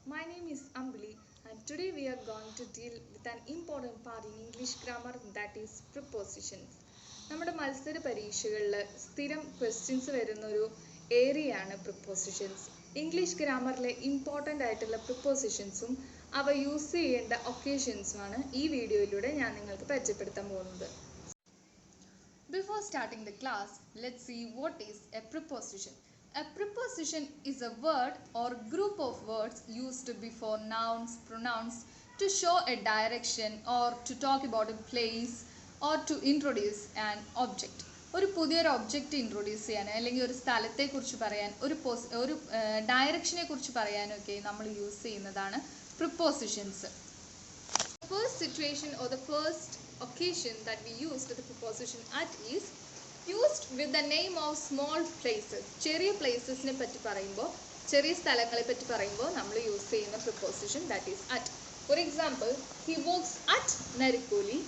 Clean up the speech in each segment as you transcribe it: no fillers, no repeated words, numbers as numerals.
My name is Ambili and today we are going to deal with an important part in English grammar, that is prepositions. നമ്മുടെ മത്സര പരീക്ഷകളിൽ സ്ഥിരം questions വരുന്ന ഒരു ഏരിയയാണ് prepositions. English ഗ്രാമറിലെ important ആയിട്ടുള്ള പ്രിപ്പോസിഷൻസും അവ യൂസ് ചെയ്യേണ്ട ഒക്കേഷൻസുമാണ് ഈ വീഡിയോയിലൂടെ ഞാൻ നിങ്ങൾക്ക് പരിചയപ്പെടുത്താൻ പോകുന്നത്. Before starting the class, let's see what is a preposition. A preposition is a word or group of words used before nouns, pronouns to show a direction or to talk about a place or to introduce an object. ഒരു പുതിയൊരു object introduce ചെയ്യാൻ അല്ലെങ്കിൽ ഒരു സ്ഥലത്തെക്കുറിച്ച് പറയാൻ ഒരു ഡയറക്ഷനെ കുറിച്ച് പറയാനൊക്കെ നമ്മൾ യൂസ് ചെയ്യുന്നതാണ് prepositions. First situation or the first occasion that we used the preposition at is used with the name of small places. ചെറിയ പ്ലേസസിനെ പറ്റി പറയുമ്പോൾ, ചെറിയ സ്ഥലങ്ങളെ പറ്റി പറയുമ്പോൾ നമ്മൾ യൂസ് ചെയ്യുന്ന preposition that is at. For example, he works at നരിക്കോലി,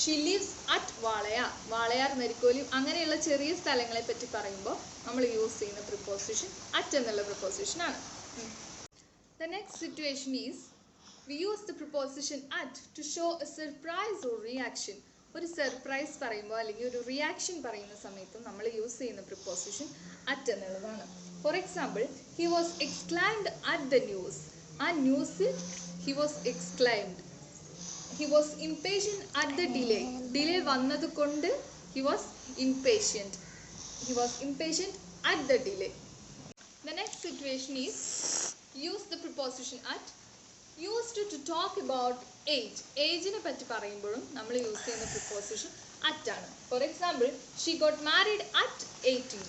she lives at Walayar, Walayar നരിക്കോലി, അങ്ങനെയുള്ള ചെറിയ സ്ഥലങ്ങളെ പറ്റി പറയുമ്പോൾ നമ്മൾ യൂസ് ചെയ്യുന്ന preposition at എന്നുള്ള preposition ആണ്. The next situation is we use the preposition at to show a surprise or reaction. ഒരു സർപ്രൈസ് പറയുമ്പോൾ അല്ലെങ്കിൽ ഒരു റിയാക്ഷൻ പറയുന്ന സമയത്തും നമ്മൾ യൂസ് ചെയ്യുന്ന പ്രിപ്പോസിഷൻ അറ്റ് എന്നുള്ളതാണ്. For example, he was exclaimed at the news. ആ ന്യൂസിൽ he was exclaimed. He was impatient at the delay. Delay വന്നത് കൊണ്ട് he was impatient. He was impatient at the delay. The next situation is use the preposition at used to talk about age. ഏജിനെ പറ്റി പറയുമ്പോഴും നമ്മൾ use ചെയ്യുന്ന preposition at ആണ്. For example, she got married at 18.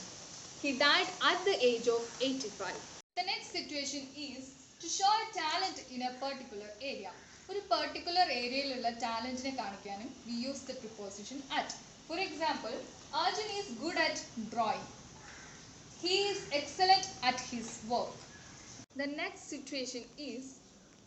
He died at the age of 85. The next situation is to show a talent in a particular area. ഒരു particular ഏരിയയിലുള്ള ടാലന്റിനെ കാണിക്കാനും we use the preposition at. For example, Arjun is good at drawing. He is excellent at his work. The next situation is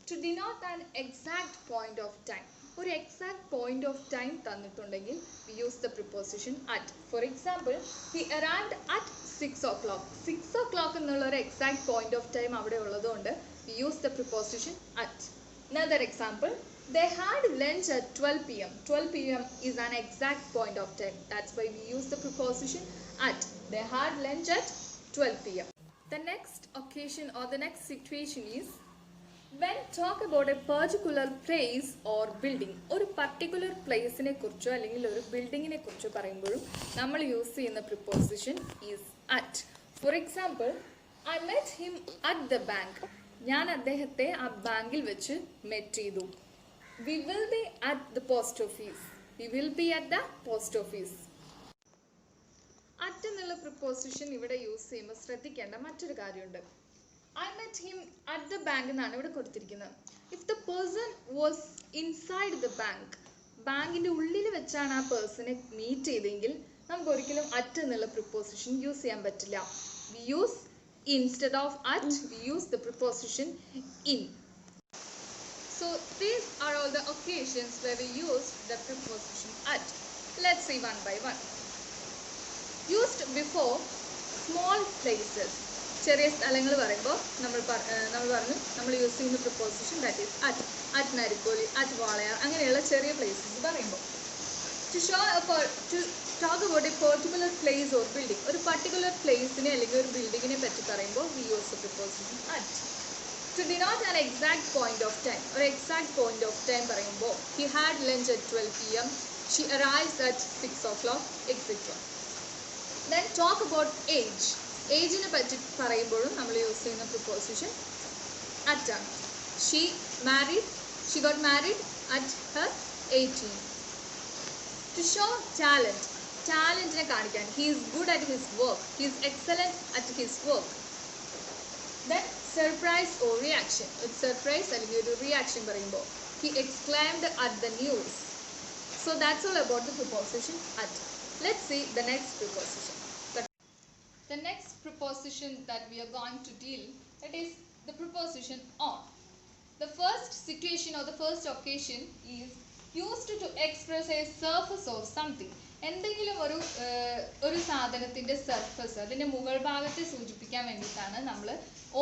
to denote an exact point of time. ഒരു exact point of time തന്നിട്ടുണ്ടെങ്കിൽ we use the preposition at. For example, he arrived at 6 o'clock. 6 o'clock എന്നുള്ള ഒരു exact point of time അവിടെ ഉള്ളതുകൊണ്ട് we use the preposition at. Another example, they had lunch at 12 p.m. 12 p.m. is an exact point of time. That's why we use the preposition at. They had lunch at 12 p.m. The next occasion or the next situation is when talk about a particular place or building. ഒരു particular പ്ലേസിനെ കുറിച്ചോ അല്ലെങ്കിൽ ഒരു ബിൽഡിങ്ങിനെ കുറിച്ചോ പറയുമ്പോഴും നമ്മൾ use ചെയ്യുന്ന preposition is at. For example, I met him at the bank. ഞാൻ അദ്ദേഹത്തെ ആ ബാങ്കിൽ വെച്ച് മെറ്റ് ചെയ്തു. We will be at the post office. We will be at the post office. At എന്നുള്ള പ്രിപ്പോസിഷൻ ഇവിടെ യൂസ് ചെയ്യുമ്പോൾ ശ്രദ്ധിക്കേണ്ട മറ്റൊരു കാര്യമുണ്ട്. I met him at the bank എന്നാണ് ഇവിടെ കൊടുത്തിരിക്കുന്നത്. If the person was inside the bank, ബാങ്കിന്റെ ഉള്ളിൽ വെച്ചാണ് ആ പേഴ്സണെ മീറ്റ് ചെയ്തെങ്കിൽ നമുക്ക് ഒരിക്കലും at എന്നുള്ള പ്രിപ്പോസിഷൻ യൂസ് ചെയ്യാൻ പറ്റില്ല. We use instead of at, we use the preposition in. So these are all the occasions where we use the preposition at. Let's see one by one. Used before small places. ചെറിയ സ്ഥലങ്ങൾ പറയുമ്പോൾ നമ്മൾ പറഞ്ഞു നമ്മൾ use ചെയ്യുന്ന preposition that is at. At Narikkoli, at Walayar, അങ്ങനെയുള്ള ചെറിയ places പറയുമ്പോൾ. To talk about a particular place or building. ഒരു പർട്ടിക്കുലർ പ്ലേസിനെ അല്ലെങ്കിൽ ഒരു ബിൽഡിങ്ങിനെ പറ്റി പറയുമ്പോൾ we use the preposition at. To denote an exact point of time. ഒരു എക്സാക്ട് പോയിന്റ് ഓഫ് ടൈം പറയുമ്പോൾ he had lunch at 12 p.m. She arrives at 6 o'clock, etcetera. Then talk about age. ഏജിനെ പറ്റി പറയുമ്പോഴും നമ്മൾ യൂസ് ചെയ്യുന്ന preposition at ആണ്. She got married at her 18. To show talent. ടാലൻറ്റിനെ കാണിക്കാൻ he is good at his work. He is excellent at his work. Then surprise or reaction. ഒരു surprise അല്ലെങ്കിൽ ഒരു റിയാക്ഷൻ പറയുമ്പോൾ he exclaimed at the news. So that's all about the preposition at. Let's see the next preposition. The next preposition that we are going to deal, that is the preposition on. The first situation or the first occasion is used to express a surface of something. എന്തെങ്കിലും ഒരു സാധനത്തിന്റെ surface അതിന്റെ മുകൾ ഭാഗത്തെ സൂചിപ്പിക്കാൻ വേണ്ടിയിട്ടാണ് നമ്മൾ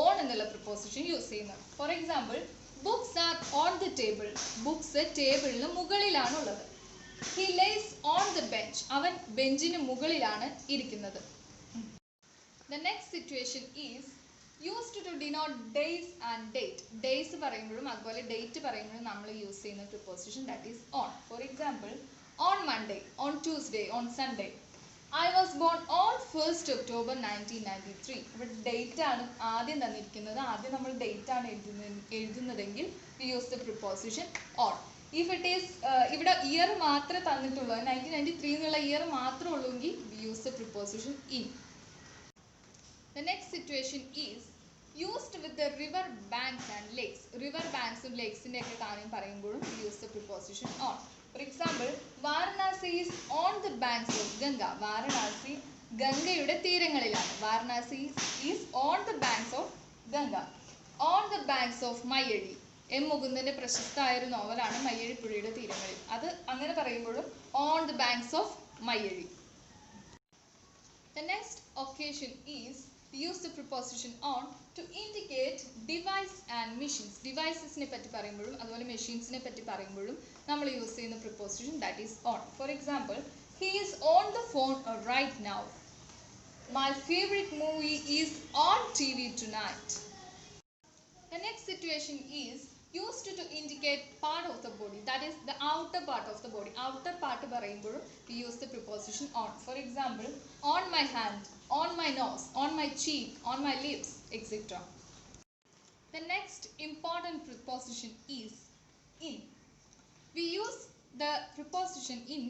on എന്നുള്ള പ്രിപ്പോസിഷൻ യൂസ് ചെയ്യുന്നത്. For example, books are on the table. Books ടേബിളിന് മുകളിലാണ് ഉള്ളത്. He lays on the bench. അവൻ ബെഞ്ചിന് മുകളിലാണ് ഇരിക്കുന്നത്. The next situation is used to denote days and date. Days പറയുമ്പോഴും അതുപോലെ ഡേറ്റ് പറയുമ്പോഴും നമ്മൾ യൂസ് ചെയ്യുന്ന preposition that is on. For example, on Monday, on Tuesday, on Sunday. I was born on 1st October 1993. ഇവിടെ date ആണ് ആദ്യം തന്നിരിക്കുന്നത്. ആദ്യം നമ്മൾ ഡേറ്റ് ആണ് എഴുതുന്നതെങ്കിൽ we use the preposition on. If it is ഇവിടെ ഇയർ മാത്രമേ തന്നിട്ടുള്ളൂ, 1993 എന്നുള്ള ഇയർ മാത്രമേ ഉള്ളൂങ്കിൽ we use the preposition in. The next situation is used with the river banks and lakes. River banks and lakes ന്റെ ഒക്കെ കാര്യം പറയുമ്പോഴും we use the preposition on. For example, Varanasi is on the banks of Ganga. Varanasi ഗംഗയുടെ തീരങ്ങളിലാണ്. Varanasi is on the banks of Ganga. On the banks of Mayyazhi. M മുകുന്ദന്റെ പ്രശസ്തമായ ഒരു നോവലാണ് മയ്യഴി പുഴയുടെ തീരങ്ങളിൽ. അത് അങ്ങനെ പറയുമ്പോഴും on the banks of Mayyazhi. The next occasion is we use the preposition on to indicate device and machines. Devices നെ പറ്റി പറയുമ്പോഴും അതുപോലെ machines നെ പറ്റി പറയുമ്പോഴും നമ്മൾ യൂസ് ചെയ്യുന്ന preposition that is on. For example, he is on the phone right now. My favorite movie is on TV tonight. The next situation is used to indicate part of the body, that is the outer part of the body. Outer part പറയുമ്പോഴും we use the preposition on. For example, on my hand, on my nose, on my cheek, on my lips, etc. The next important preposition is in. We use the preposition in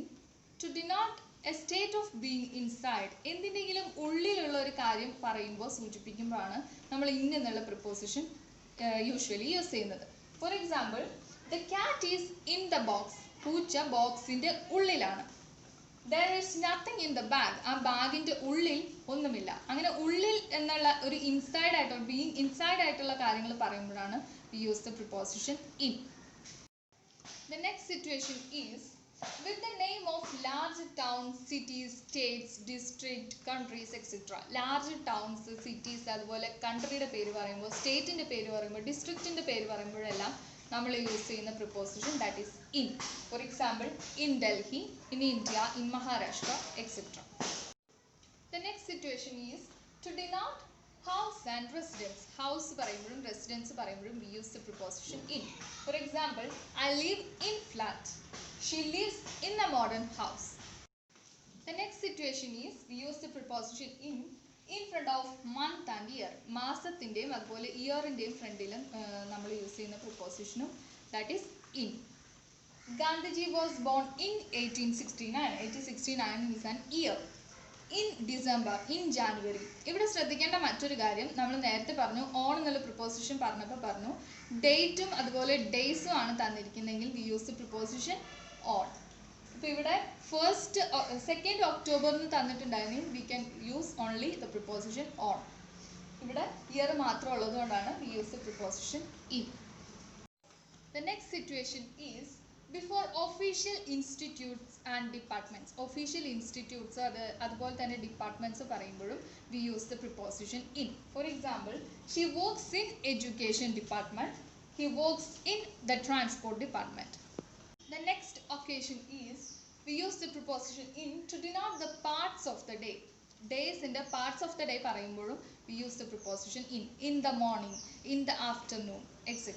to denote a state of being inside. എന്തിനെങ്കിലും ഉള്ളിലുള്ള ഒരു കാര്യം പറയുമ്പോൾ സൂചിപ്പിക്കുമ്പോഴാണ് നമ്മൾ in എന്നുള്ള preposition usually use ചെയ്യുന്നത്. For example, the cat is in the box. പൂച്ച ബോക്സിന്റെ ഉള്ളിലാണ്. There is nothing in the bag. ആ ബാഗിന്റെ ഉള്ളിൽ ഒന്നുമില്ല. അങ്ങനെ ഉള്ളിൽ എന്നുള്ള ഒരു ഇൻസൈഡ് ആയിട്ടുള്ള ബീയിങ് ഇൻസൈഡ് ആയിട്ടുള്ള കാര്യങ്ങൾ പറയുമ്പോഴാണ് we use the preposition in. The next situation is with the name of large towns, cities, states, district, countries, etc. Large towns, cities, അതുപോലെ കൺട്രിയുടെ പേര് പറയുമ്പോൾ സ്റ്റേറ്റിന്റെ പേര് പറയുമ്പോൾ ഡിസ്ട്രിക്റ്റിന്റെ പേര് പറയുമ്പോഴെല്ലാം നമ്മൾ യൂസ് ചെയ്യുന്ന preposition that is in. For example, in Delhi, in India, in Maharashtra, etc. The next situation is to denote house and residence. House പറയുമ്പോഴും residence പറയുമ്പോഴും we use the preposition in. For example, I live in flat. She lives in a modern house. The next situation is we use the preposition in front of month and year. മാസത്തിന്റെയും അതുപോലെ ഇയറിന്റെയും ഫ്രണ്ടിലും നമ്മൾ use ചെയ്യുന്ന prepositionും that is in. Gandhiji was born in 1869. 1869 is an year. In December, in January. ഇവിടെ ശ്രദ്ധിക്കേണ്ട മറ്റൊരു കാര്യം നമ്മൾ നേരത്തെ പറഞ്ഞു on എന്നുള്ള preposition പറഞ്ഞപ്പോൾ പറഞ്ഞു ഡേറ്റും അതുപോലെ ഡേയ്സും ആണ് തന്നിരിക്കുന്നതെങ്കിൽ we use the preposition on. ഇപ്പോൾ ഇവിടെ second October എന്ന് തന്നിട്ടുണ്ടായിരുന്നെങ്കിൽ we can use only the preposition on. ഇവിടെ ഇയർ മാത്രം ഉള്ളതുകൊണ്ടാണ് we use the preposition in. The next situation is before official institutes and departments. Official institutes അതുപോലെ തന്നെ departments പറയുമ്പോഴും we use the preposition in. For example, she works in education department. He works in the transport department. The next occasion is we use the preposition in to denote the parts of the day. Days in the parts of the day പറയുമ്പോഴും we use the preposition in the morning, in the afternoon, etc.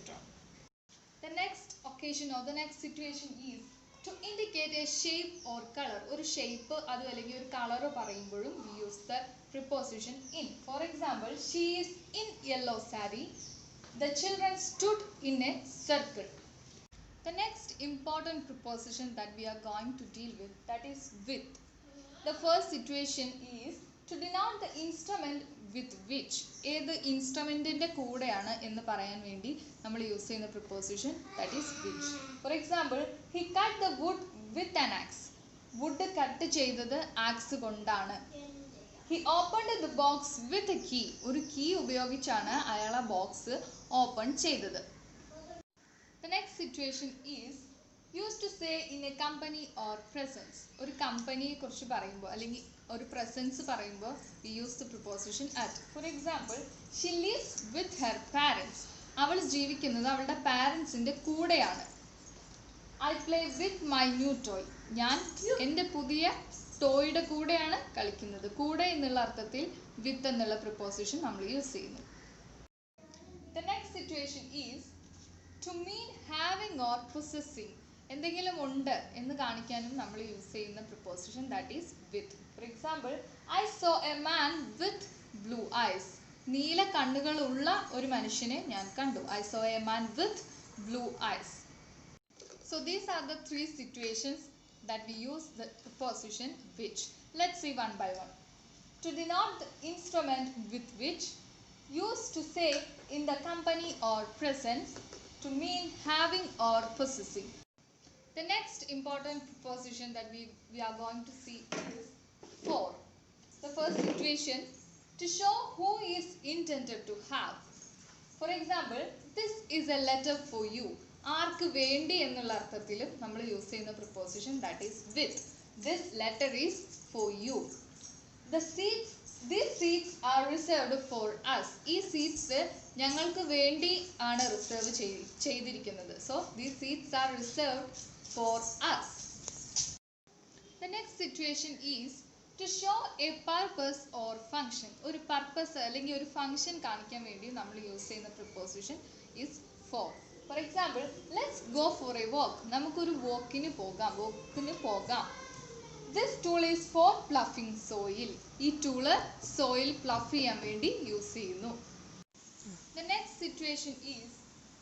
The next occasion or the next situation is to indicate a shape or color. ഒരു shape അത് അല്ലെങ്കിൽ ഒരു color പറയുമ്പോഴും we use the preposition in. For example, she is in yellow saree. The children stood in a circle. The next important preposition that we are going to deal with, that is with. The first situation is to denote the instrument with which. ഏത് ഇൻസ്ട്രുമെന്റിന്റെ കൂടെയാണ് എന്ന് പറയാൻ വേണ്ടി നമ്മൾ use ചെയ്യുന്ന preposition that is which. For example, he cut the wood with an axe. wood cut ചെയ്തത് axe കൊണ്ടാണ്. He opened the box with a key. ഒരു കീ ഉപയോഗിച്ചാണ് അയാൾ ആ ബോക്സ് ഓപ്പൺ ചെയ്തത്. The next situation is use to say in a company or presence. ഒരു കമ്പനിയെ കുറിച്ച് പറയുമ്പോൾ അല്ലെങ്കിൽ ഒരു പ്രസൻസ് പറയുമ്പോൾ we use the preposition at. For example, she lives with her parents. അവൾ ജീവിക്കുന്നത് അവളുടെ പാരൻസിൻ്റെ കൂടെയാണ്. I play with my new toy. ഞാൻ എൻ്റെ പുതിയ ടോയുടെ കൂടെയാണ് കളിക്കുന്നത്. കൂടെ എന്നുള്ള അർത്ഥത്തിൽ വിത്ത് എന്നുള്ള പ്രിപ്പോസിഷൻ നമ്മൾ യൂസ് ചെയ്യുന്നു. The next situation is to mean having or possessing. എന്തെങ്കിലും ഉണ്ട് എന്ന് കാണിക്കാനും നമ്മൾ യൂസ് ചെയ്യുന്ന preposition that is with. For example, I saw a man with blue eyes. നീല കണ്ണുകളുള്ള ഒരു മനുഷ്യനെ ഞാൻ കണ്ടു. I saw a man with blue eyes. So these are the three situations that we use the preposition which. Let's see one by one. To denote the instrument with which, used to say in the company or presence, to mean having or possessing. The next important preposition that we are going to see is for. The first situation, to show who is intended to have. For example, this is a letter for you. ആർക്ക് വേണ്ടി എന്നുള്ള അർത്ഥത്തിലും നമ്മൾ use ചെയ്യുന്ന preposition that is with. This letter is for you. These seats are reserved for us. ഈ seats ഞങ്ങൾക്ക് വേണ്ടി ആണ് reserve ചെയ്തിരിക്കുന്നത്. So these seats are reserved for us. The next situation is to show a purpose or function. ഒരു purpose അല്ലെങ്കിൽ ഒരു function കാണിക്കാൻ വേണ്ടി നമ്മൾ യൂസ് ചെയ്യുന്ന preposition is for. For example, let's go for a walk. നമുക്കൊരു വോക്കിന് പോകാം. This tool is for pluffing soil. ഈ ടൂള് സോയിൽ പ്ലഫ് ചെയ്യാൻ വേണ്ടി യൂസ് ചെയ്യുന്നു. The next situation is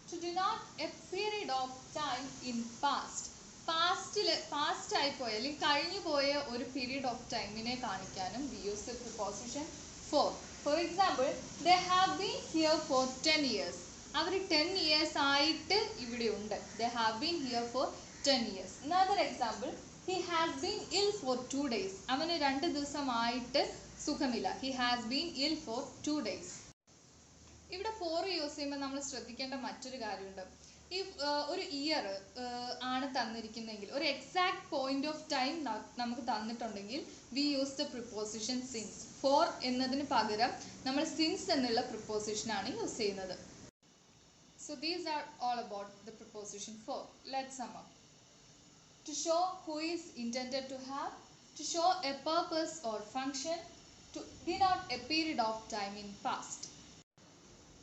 to denote a period of time in past. Past ആയി പോയ അല്ലെങ്കിൽ കഴിഞ്ഞു പോയ ഒരു പീരീഡ് ഓഫ് ടൈമിനെ കാണിക്കാനും we use the preposition for. For example, they have been here for 10 years. Our 10 years ആയിട്ട് ഇവിടെ ഉണ്ട്. They have been here for 10 years. Another example, he has been ill for 2 days. അവന് 2 ദിവസമായിട്ട് സുഖമില്ല. He has been ill for 2 days. ഇവിടെ for use ചെയ്യുമ്പോൾ നമ്മൾ ശ്രദ്ധിക്കേണ്ട മറ്റൊരു കാര്യമുണ്ട്. ഈ ഒരു ഇയർ ആണ് തന്നിരിക്കുന്നതെങ്കിൽ, ഒരു എക്സാക്ട് പോയിന്റ് ഓഫ് ടൈം നമുക്ക് തന്നിട്ടുണ്ടെങ്കിൽ we use the preposition since. for എന്നതിന് പകരം നമ്മൾ സിൻസ് എന്നുള്ള പ്രിപ്പോസിഷൻ ആണ് യൂസ് ചെയ്യുന്നത്. So these are all about the preposition for. Let's sum up. To show who is intended to have, to show a purpose or function, to denote a period of time in past.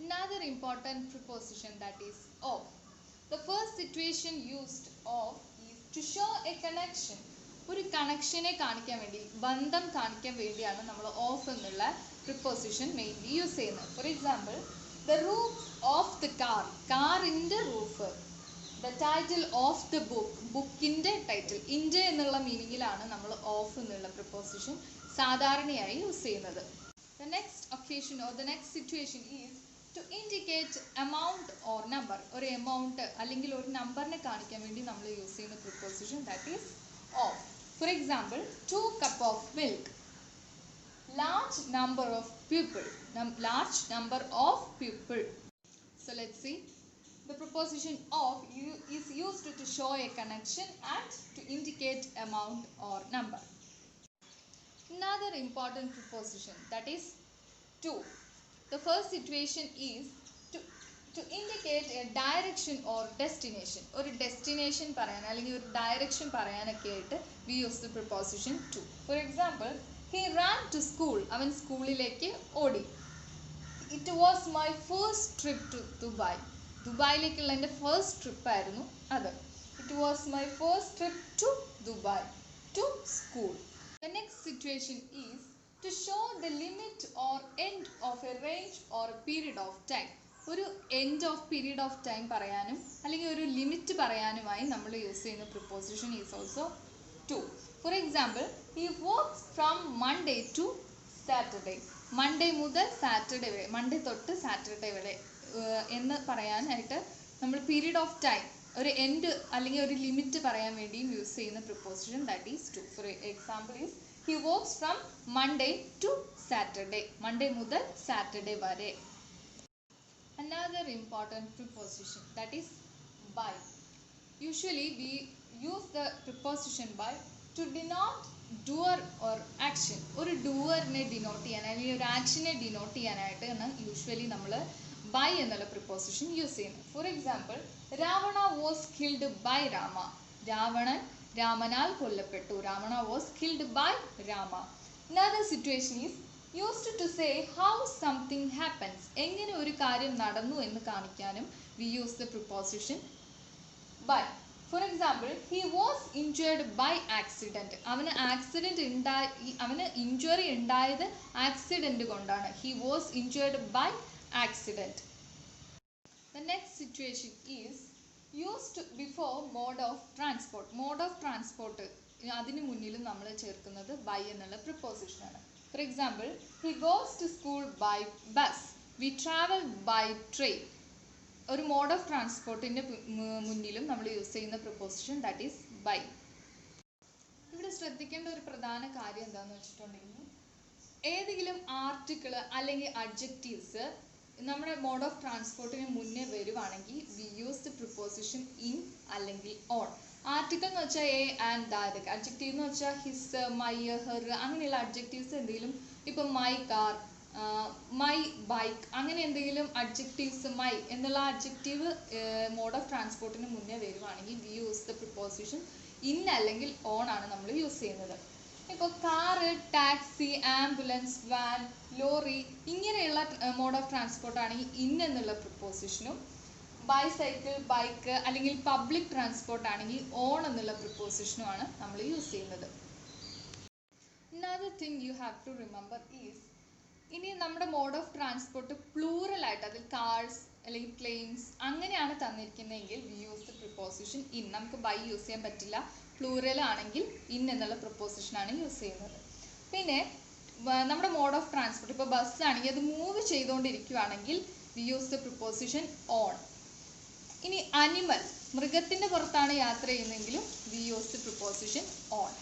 Another important preposition that is of. The first situation used of is to show a connection. ഒരു കണക്ഷനെ കാണിക്കാൻ വേണ്ടി, ബന്ധം കാണിക്കാൻ വേണ്ടിയാണ് നമ്മൾ of എന്നുള്ള preposition mainly use ചെയ്യുന്നത്. For example, the roof of the car. കാറിൻ്റെ roof. The title of the book. ബുക്കിൻ്റെ ടൈറ്റിൽ. ഇൻ്റെ എന്നുള്ള മീനിങ്ങിലാണ് നമ്മൾ ഓഫ് എന്നുള്ള പ്രിപ്പോസിഷൻ സാധാരണയായി യൂസ് ചെയ്യുന്നത്. The next occasion or the next situation is to indicate amount or number. ഒരു എമൗണ്ട് അല്ലെങ്കിൽ ഒരു നമ്പറിനെ കാണിക്കാൻ വേണ്ടി നമ്മൾ യൂസ് ചെയ്യുന്ന preposition that is of. For example, 2 cup of milk. Large number of people. Large number of people. So let's see. The preposition of is used to show a connection and to indicate amount or number. Another important preposition that is to. The first situation is to indicate a direction or destination. ഒരു destination പറയാൻ അല്ലെങ്കിൽ ഒരു direction പറയാനൊക്കെ ആയിട്ട് we use the preposition to. For example, he ran to school. അവൻ സ്കൂളിലേക്ക് ഓടി. It was my first trip to Dubai. ദുബായിലേക്കുള്ള എൻ്റെ ഫസ്റ്റ് ട്രിപ്പ് ആയിരുന്നു അത്. It was my first trip to Dubai. To school. The next situation is to show the limit or end of a range or a period of time. ഒരു end of period of time പറയാനും അല്ലെങ്കിൽ ഒരു limit പറയാനുമായി നമ്മൾ use ചെയ്യുന്ന preposition is also to. For example, he works from Monday to Saturday. Monday മുതൽ Saturday വരെ, Monday തൊട്ട് Saturday വരെ എന്ന് പറയാനായിട്ട് നമ്മൾ പീരീഡ് ഓഫ് ടൈം, ഒരു എൻഡ് അല്ലെങ്കിൽ ഒരു ലിമിറ്റ് പറയാൻ വേണ്ടിയും യൂസ് ചെയ്യുന്ന preposition that is to. For example is he works from Monday to Saturday. Monday മുതൽ സാറ്റർഡേ വരെ. Another important preposition that is by. Usually we use the preposition by to denote doer or action. ഒരു ഡൂവറിനെ denote ചെയ്യാൻ അല്ലെങ്കിൽ ഒരു ആക്ഷനെ denote ചെയ്യാനായിട്ടാണ് usually നമ്മൾ by എന്നുള്ള പ്രിപ്പോസിഷൻ യൂസ് ചെയ്യുന്നത്. For example, Ravana was killed by Rama. Ravanan രാമനാൽ കൊല്ലപ്പെട്ടു. Ravana was killed by Rama. Another situation is used to say how something happens. എങ്ങനെ ഒരു കാര്യം നടന്നു എന്ന് കാണിക്കാനും we use the preposition by. For example, he was injured by accident. അവന് ഇഞ്ചുറി ഉണ്ടായത് ആക്സിഡന്റ് കൊണ്ടാണ്. He was injured by accident. The next situation is used before mode of transport. Mode of transport അതിന് മുന്നിലും നമ്മൾ ചേർക്കുന്നത് by എന്നുള്ള preposition ആണ്. For example, he goes to school by bus. We travel by train. ഒരു mode of ട്രാൻസ്പോർട്ടിൻ്റെ മുന്നിലും നമ്മൾ use ചെയ്യുന്ന പ്രിപ്പോസിഷൻ ദാറ്റ് ഈസ് ബൈ. ഇവിടെ ശ്രദ്ധിക്കേണ്ട ഒരു പ്രധാന കാര്യം എന്താണെന്ന് വെച്ചിട്ടുണ്ടെങ്കിൽ ഏതെങ്കിലും ആർട്ടിക്കിൾ അല്ലെങ്കിൽ അഡ്ജക്റ്റീവ്സ് നമ്മുടെ മോഡ് ഓഫ് ട്രാൻസ്പോർട്ടിന് മുന്നേ വരുവാണെങ്കിൽ we use the preposition in അല്ലെങ്കിൽ ഓൺ. ആർട്ടിക്കിൾ എന്ന് വെച്ചാൽ എ ആൻഡ് ദാറ്റ്, അഡ്ജക്റ്റീവ് എന്ന് വെച്ചാൽ ഹിസ്, മൈ, ഹെർ അങ്ങനെയുള്ള അഡ്ജക്റ്റീവ്സ് എന്തെങ്കിലും ഇപ്പം മൈ കാർ, മൈ ബൈക്ക് അങ്ങനെ എന്തെങ്കിലും അഡ്ജക്റ്റീവ്സ് മൈ എന്നുള്ള അഡ്ജക്റ്റീവ് മോഡ് ഓഫ് ട്രാൻസ്പോർട്ടിന് മുന്നേ വരുവാണെങ്കിൽ we use the preposition in അല്ലെങ്കിൽ ഓൺ ആണ് നമ്മൾ യൂസ് ചെയ്യുന്നത്. ഇപ്പോൾ car, taxi, ambulance, van, lorry ഇങ്ങനെയുള്ള മോഡ് ഓഫ് ട്രാൻസ്പോർട്ട് ആണെങ്കിൽ ഇൻ എന്നുള്ള പ്രിപ്പോസിഷനും, ബൈസൈക്കിൾ, ബൈക്ക് അല്ലെങ്കിൽ പബ്ലിക് ട്രാൻസ്പോർട്ട് ആണെങ്കിൽ ഓൺ എന്നുള്ള പ്രിപ്പോസിഷനുമാണ് നമ്മൾ യൂസ് ചെയ്യുന്നത്. Another thing you have to remember is ഇനി നമ്മുടെ മോഡ് ഓഫ് ട്രാൻസ്പോർട്ട് പ്ലൂറൽ ആയിട്ട് അതിൽ കാർസ് അല്ലെങ്കിൽ പ്ലെയിൻസ് അങ്ങനെയാണ് തന്നിരിക്കുന്നതെങ്കിൽ we use the preposition in. നമുക്ക് ബൈ യൂസ് ചെയ്യാൻ പറ്റില്ല. പ്ലൂറൽ ആണെങ്കിൽ ഇൻ എന്നുള്ള പ്രിപ്പോസിഷനാണ് യൂസ് ചെയ്യുന്നത്. പിന്നെ നമ്മുടെ മോഡ് ഓഫ് ട്രാൻസ്പോർട്ട് ഇപ്പോൾ ബസ് ആണെങ്കിൽ അത് മൂവ് ചെയ്തുകൊണ്ടിരിക്കുകയാണെങ്കിൽ we use the preposition on. ഇനി അനിമൽ, മൃഗത്തിൻ്റെ പുറത്താണ് യാത്ര ചെയ്യുന്നതെങ്കിലും വി യൂസ് ദ പ്രിപ്പോസിഷൻ ഓൺ.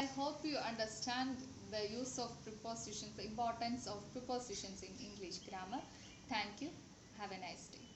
I hope you understand the use of prepositions, the importance of prepositions in English grammar. Thank you. Have a nice day.